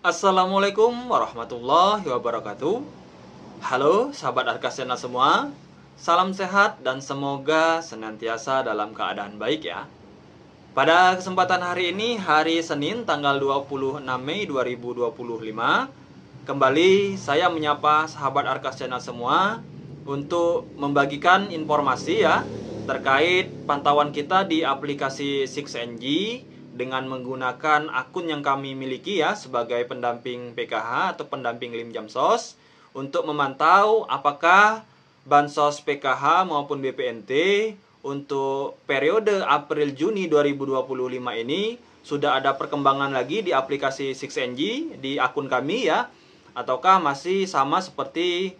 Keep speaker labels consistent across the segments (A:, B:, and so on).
A: Assalamualaikum warahmatullahi wabarakatuh. Halo sahabat Arkasena semua. Salam sehat dan semoga senantiasa dalam keadaan baik ya. Pada kesempatan hari ini, hari Senin tanggal 26 Mei 2025, kembali saya menyapa sahabat Arkasena semua untuk membagikan informasi ya terkait pantauan kita di aplikasi 6NG dengan menggunakan akun yang kami miliki ya sebagai pendamping PKH atau pendamping Lim Jamsos untuk memantau apakah Bansos PKH maupun BPNT untuk periode April-Juni 2025 ini sudah ada perkembangan lagi di aplikasi 6NG di akun kami ya, ataukah masih sama seperti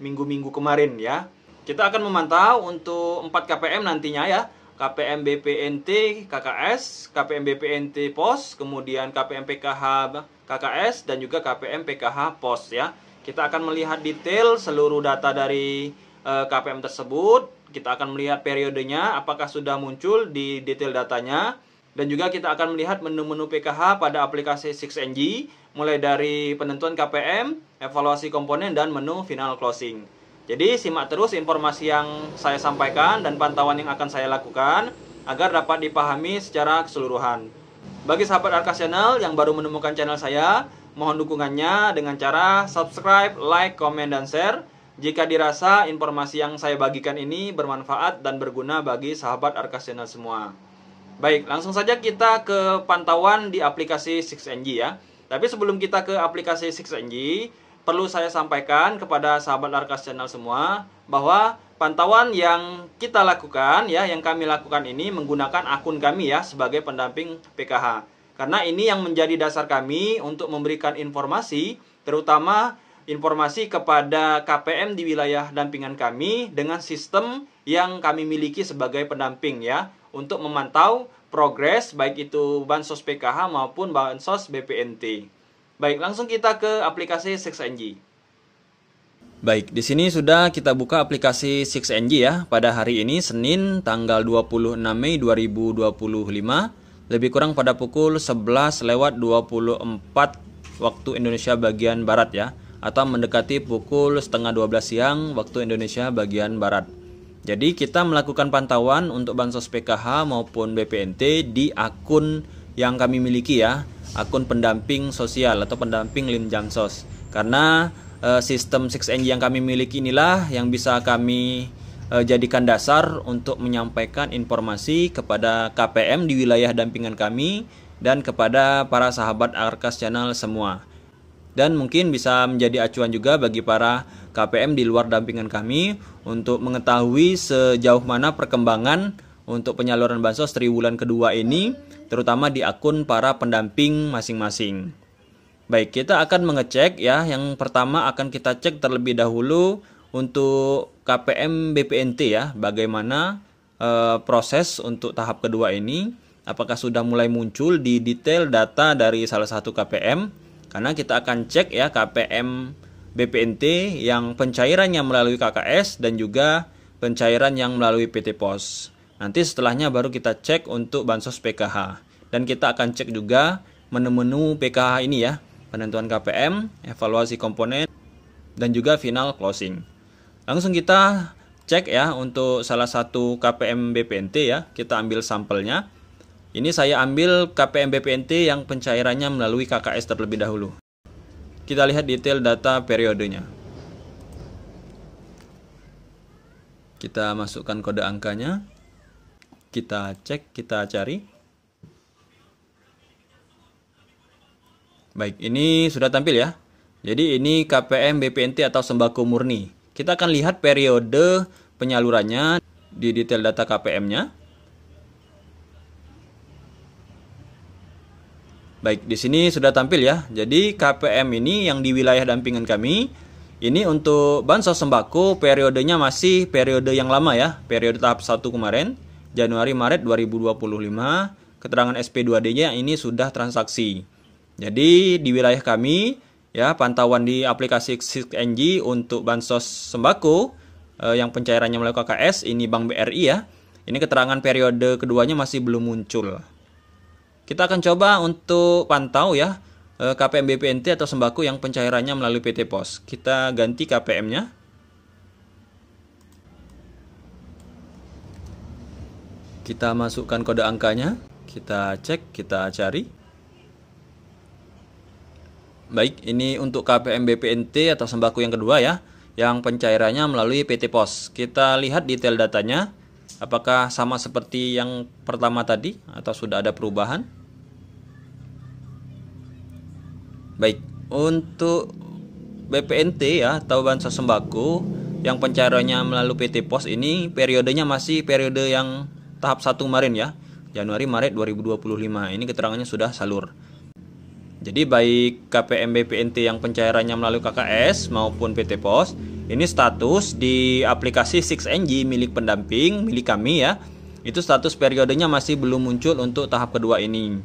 A: minggu-minggu kemarin ya. Kita akan memantau untuk 4 KPM nantinya ya, KPM BPNT KKS, KPM BPNT POS, kemudian KPM PKH KKS, dan juga KPM PKH POS ya. Kita akan melihat detail seluruh data dari KPM tersebut. Kita akan melihat periodenya, apakah sudah muncul di detail datanya. Dan juga kita akan melihat menu-menu PKH pada aplikasi 6NG, mulai dari penentuan KPM, evaluasi komponen, dan menu final closing. Jadi simak terus informasi yang saya sampaikan dan pantauan yang akan saya lakukan agar dapat dipahami secara keseluruhan. Bagi sahabat Arkas Channel yang baru menemukan channel saya, mohon dukungannya dengan cara subscribe, like, komen, dan share jika dirasa informasi yang saya bagikan ini bermanfaat dan berguna bagi sahabat Arkas Channel semua. Baik, langsung saja kita ke pantauan di aplikasi 6NG ya. Tapi sebelum kita ke aplikasi 6NG, perlu saya sampaikan kepada sahabat Arkas Channel semua bahwa pantauan yang kita lakukan ya, yang kami lakukan ini menggunakan akun kami ya sebagai pendamping PKH. Karena ini yang menjadi dasar kami untuk memberikan informasi, terutama informasi kepada KPM di wilayah dampingan kami dengan sistem yang kami miliki sebagai pendamping ya, untuk memantau progres baik itu Bansos PKH maupun Bansos BPNT. Baik, langsung kita ke aplikasi 6NG. Baik, di sini sudah kita buka aplikasi 6NG ya. Pada hari ini Senin tanggal 26 Mei 2025, lebih kurang pada pukul 11:24 waktu Indonesia bagian barat ya, atau mendekati pukul setengah 12 siang waktu Indonesia bagian barat. Jadi kita melakukan pantauan untuk Bansos PKH maupun BPNT di akun yang kami miliki ya, akun pendamping sosial atau pendamping Lim Jamsos. Karena sistem 6NG yang kami miliki inilah yang bisa kami jadikan dasar untuk menyampaikan informasi kepada KPM di wilayah dampingan kami dan kepada para sahabat Arkas Channel semua. Dan mungkin bisa menjadi acuan juga bagi para KPM di luar dampingan kami untuk mengetahui sejauh mana perkembangan untuk penyaluran bansos triwulan kedua ini, terutama di akun para pendamping masing-masing. Baik, kita akan mengecek ya. Yang pertama akan kita cek terlebih dahulu untuk KPM BPNT ya, bagaimana proses untuk tahap kedua ini, apakah sudah mulai muncul di detail data dari salah satu KPM. Karena kita akan cek ya KPM BPNT yang pencairannya melalui KKS dan juga pencairan yang melalui PT POS. Nanti setelahnya baru kita cek untuk Bansos PKH. Dan kita akan cek juga menu-menu PKH ini ya, penentuan KPM, evaluasi komponen, dan juga final closing. Langsung kita cek ya untuk salah satu KPM BPNT ya, kita ambil sampelnya. Ini saya ambil KPM BPNT yang pencairannya melalui KKS terlebih dahulu. Kita lihat detail data periodenya. Kita masukkan kode angkanya. Kita cek, kita cari. Baik, ini sudah tampil ya. Jadi ini KPM BPNT atau sembako murni. Kita akan lihat periode penyalurannya di detail data KPM-nya. Baik, di sini sudah tampil ya. Jadi KPM ini yang di wilayah dampingan kami, ini untuk bansos sembako periodenya masih periode yang lama ya. Periode tahap 1 kemarin, Januari-Maret 2025, keterangan SP2D-nya ini sudah transaksi. Jadi di wilayah kami ya, pantauan di aplikasi 6NG untuk bansos sembako yang pencairannya melalui KKS, ini Bank BRI ya. Ini keterangan periode keduanya masih belum muncul. Kita akan coba untuk pantau ya KPM BPNT atau sembako yang pencairannya melalui PT Pos. Kita ganti KPM-nya. Kita masukkan kode angkanya, kita cek, kita cari. Baik, ini untuk KPM BPNT atau sembako yang kedua ya, yang pencairannya melalui PT Pos. Kita lihat detail datanya, apakah sama seperti yang pertama tadi atau sudah ada perubahan. Baik, untuk BPNT ya atau bansos sembako yang pencairannya melalui PT Pos ini periodenya masih periode yang tahap 1 kemarin ya, Januari Maret 2025. Ini keterangannya sudah salur. Jadi baik KPM BPNT yang pencairannya melalui KKS maupun PT Pos, ini status di aplikasi 6NG milik pendamping, milik kami ya, itu status periodenya masih belum muncul untuk tahap kedua ini.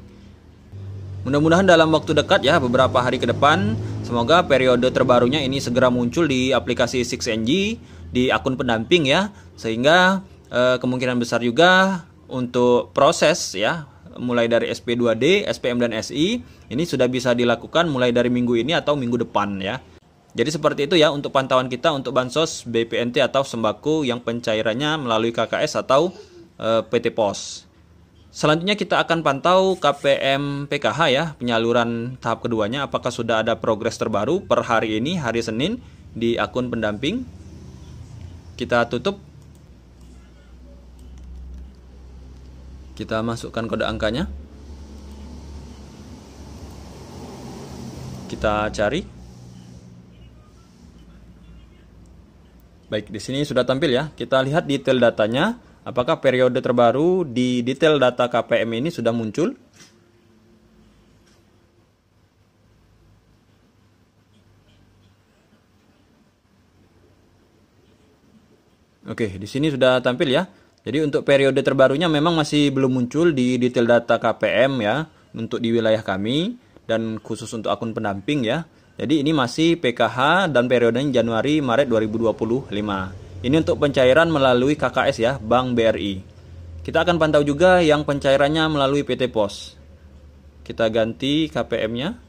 A: Mudah-mudahan dalam waktu dekat ya, beberapa hari ke depan, semoga periode terbarunya ini segera muncul di aplikasi 6NG, di akun pendamping ya, sehingga kemungkinan besar juga untuk proses ya, mulai dari SP2D, SPM dan SI ini sudah bisa dilakukan mulai dari minggu ini atau minggu depan ya. Jadi seperti itu ya untuk pantauan kita untuk bansos BPNT atau sembako yang pencairannya melalui KKS atau PT Pos. Selanjutnya kita akan pantau KPM PKH ya, penyaluran tahap keduanya, apakah sudah ada progres terbaru per hari ini, hari Senin, di akun pendamping. Kita tutup. Kita masukkan kode angkanya. Kita cari. Baik, di sini sudah tampil ya. Kita lihat detail datanya. Apakah periode terbaru di detail data KPM ini sudah muncul? Oke, di sini sudah tampil ya. Jadi untuk periode terbarunya memang masih belum muncul di detail data KPM ya, untuk di wilayah kami dan khusus untuk akun pendamping ya. Jadi ini masih PKH dan periodenya Januari Maret 2025. Ini untuk pencairan melalui KKS ya, Bank BRI. Kita akan pantau juga yang pencairannya melalui PT Pos. Kita ganti KPM-nya.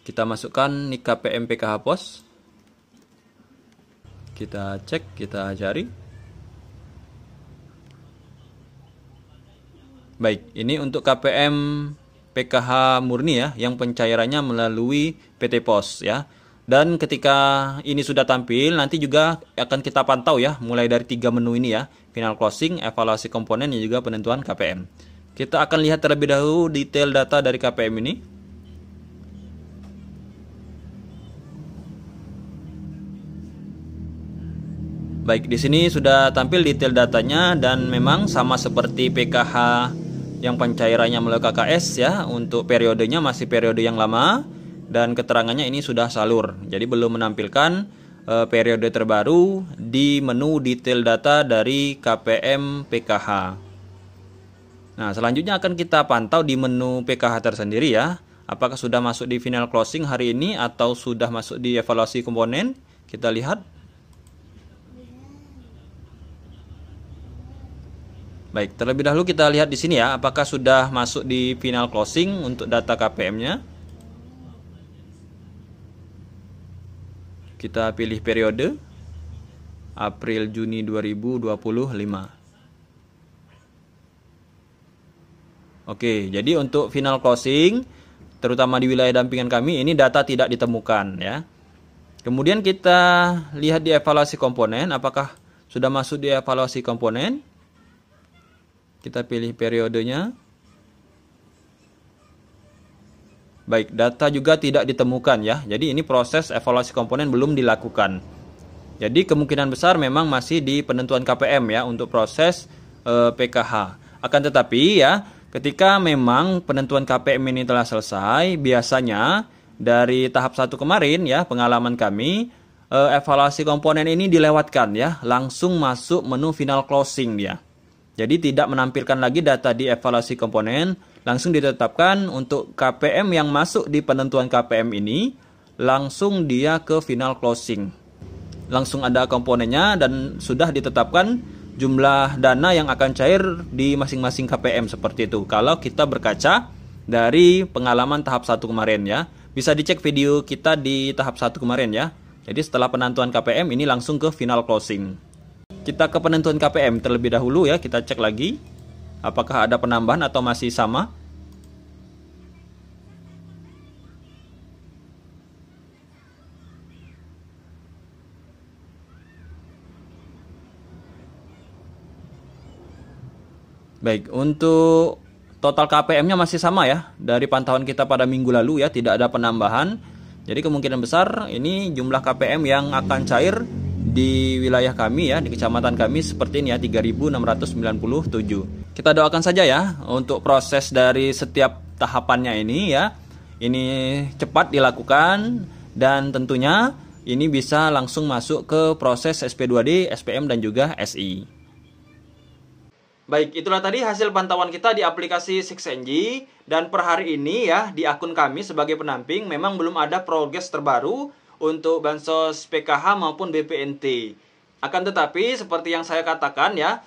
A: Kita masukkan nik KPM PKH Pos. Kita cek, kita cari. Baik, ini untuk KPM PKH murni ya, yang pencairannya melalui PT Pos ya. Dan ketika ini sudah tampil, nanti juga akan kita pantau ya, mulai dari 3 menu ini ya, final closing, evaluasi komponen, dan juga penentuan KPM. Kita akan lihat terlebih dahulu detail data dari KPM ini. Baik, di sini sudah tampil detail datanya dan memang sama seperti PKH yang pencairannya melalui KKS ya, untuk periodenya masih periode yang lama dan keterangannya ini sudah salur. Jadi belum menampilkan periode terbaru di menu detail data dari KPM PKH. Nah, selanjutnya akan kita pantau di menu PKH tersendiri ya. Apakah sudah masuk di final closing hari ini atau sudah masuk di evaluasi komponen? Kita lihat. Baik, terlebih dahulu kita lihat di sini ya, apakah sudah masuk di final closing untuk data KPM-nya. Kita pilih periode April Juni 2025. Oke, jadi untuk final closing terutama di wilayah dampingan kami ini data tidak ditemukan ya. Kemudian kita lihat di evaluasi komponen, apakah sudah masuk di evaluasi komponen. Kita pilih periodenya. Baik, data juga tidak ditemukan ya. Jadi ini proses evaluasi komponen belum dilakukan. Jadi kemungkinan besar memang masih di penentuan KPM ya untuk proses PKH. Akan tetapi ya, ketika memang penentuan KPM ini telah selesai, biasanya dari tahap 1 kemarin ya, pengalaman kami, evaluasi komponen ini dilewatkan ya, langsung masuk menu final closing dia. Jadi tidak menampilkan lagi data di evaluasi komponen, langsung ditetapkan untuk KPM yang masuk di penentuan KPM ini, langsung dia ke final closing. Langsung ada komponennya dan sudah ditetapkan jumlah dana yang akan cair di masing-masing KPM seperti itu. Kalau kita berkaca dari pengalaman tahap 1 kemarin ya. Bisa dicek video kita di tahap 1 kemarin ya. Jadi setelah penentuan KPM ini langsung ke final closing. Kita ke penentuan KPM terlebih dahulu ya, kita cek lagi apakah ada penambahan atau masih sama. Baik, untuk total KPM-nya masih sama ya. Dari pantauan kita pada minggu lalu ya, tidak ada penambahan. Jadi kemungkinan besar ini jumlah KPM yang akan cair di wilayah kami ya, di kecamatan kami seperti ini ya, 3.697. Kita doakan saja ya untuk proses dari setiap tahapannya ini ya. Ini cepat dilakukan dan tentunya ini bisa langsung masuk ke proses SP2D, SPM dan juga SI. Baik, itulah tadi hasil pantauan kita di aplikasi 6NG. Dan per hari ini ya, di akun kami sebagai pendamping memang belum ada progres terbaru untuk Bansos PKH maupun BPNT. Akan tetapi, seperti yang saya katakan ya,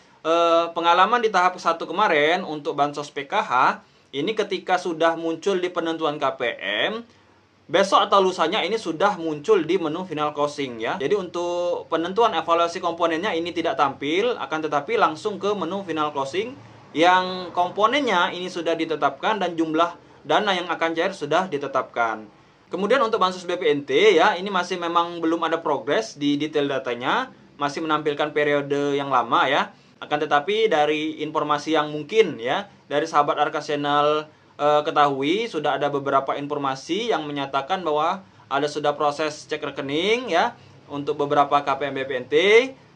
A: pengalaman di tahap 1 kemarin untuk Bansos PKH, ini ketika sudah muncul di penentuan KPM, besok atau lusanya ini sudah muncul di menu final closing ya. Jadi untuk penentuan evaluasi komponennya ini tidak tampil, akan tetapi langsung ke menu final closing yang komponennya ini sudah ditetapkan dan jumlah dana yang akan cair sudah ditetapkan. Kemudian untuk Bansos BPNT ya, ini masih memang belum ada progres di detail datanya, masih menampilkan periode yang lama ya. Akan tetapi dari informasi yang mungkin ya, dari sahabat Arkas Channel ketahui sudah ada beberapa informasi yang menyatakan bahwa ada sudah proses cek rekening ya untuk beberapa KPM BPNT.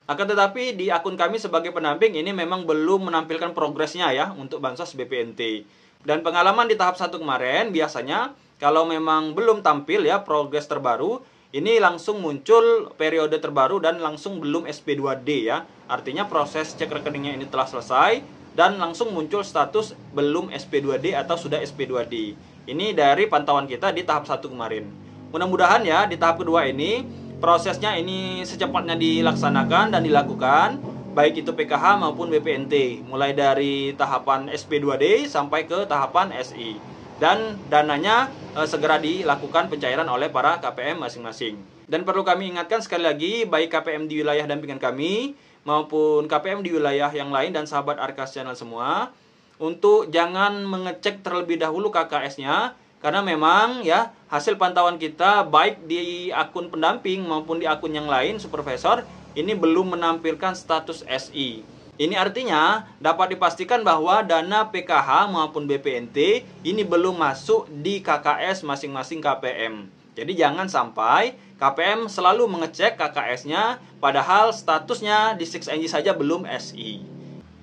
A: Akan tetapi di akun kami sebagai pendamping ini memang belum menampilkan progresnya ya untuk Bansos BPNT. Dan pengalaman di tahap 1 kemarin biasanya kalau memang belum tampil ya progres terbaru, ini langsung muncul periode terbaru dan langsung belum SP2D ya. Artinya proses cek rekeningnya ini telah selesai dan langsung muncul status belum SP2D atau sudah SP2D. Ini dari pantauan kita di tahap 1 kemarin. Mudah-mudahan ya di tahap kedua ini prosesnya ini secepatnya dilaksanakan dan dilakukan, baik itu PKH maupun BPNT, mulai dari tahapan SP2D sampai ke tahapan SI. Dan dananya segera dilakukan pencairan oleh para KPM masing-masing. Dan perlu kami ingatkan sekali lagi, baik KPM di wilayah dampingan kami maupun KPM di wilayah yang lain dan sahabat Arkas Channel semua, untuk jangan mengecek terlebih dahulu KKS-nya, karena memang ya hasil pantauan kita baik di akun pendamping maupun di akun yang lain supervisor ini belum menampilkan status SI. Ini artinya dapat dipastikan bahwa dana PKH maupun BPNT ini belum masuk di KKS masing-masing KPM. Jadi jangan sampai KPM selalu mengecek KKS-nya padahal statusnya di 6NG saja belum SI.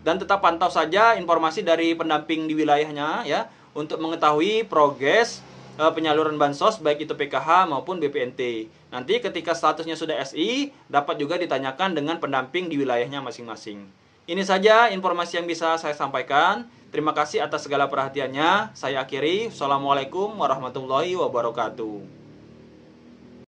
A: Dan tetap pantau saja informasi dari pendamping di wilayahnya ya untuk mengetahui progres penyaluran bansos baik itu PKH maupun BPNT. Nanti ketika statusnya sudah SI dapat juga ditanyakan dengan pendamping di wilayahnya masing-masing. Ini saja informasi yang bisa saya sampaikan. Terima kasih atas segala perhatiannya. Saya akhiri. Assalamualaikum warahmatullahi wabarakatuh.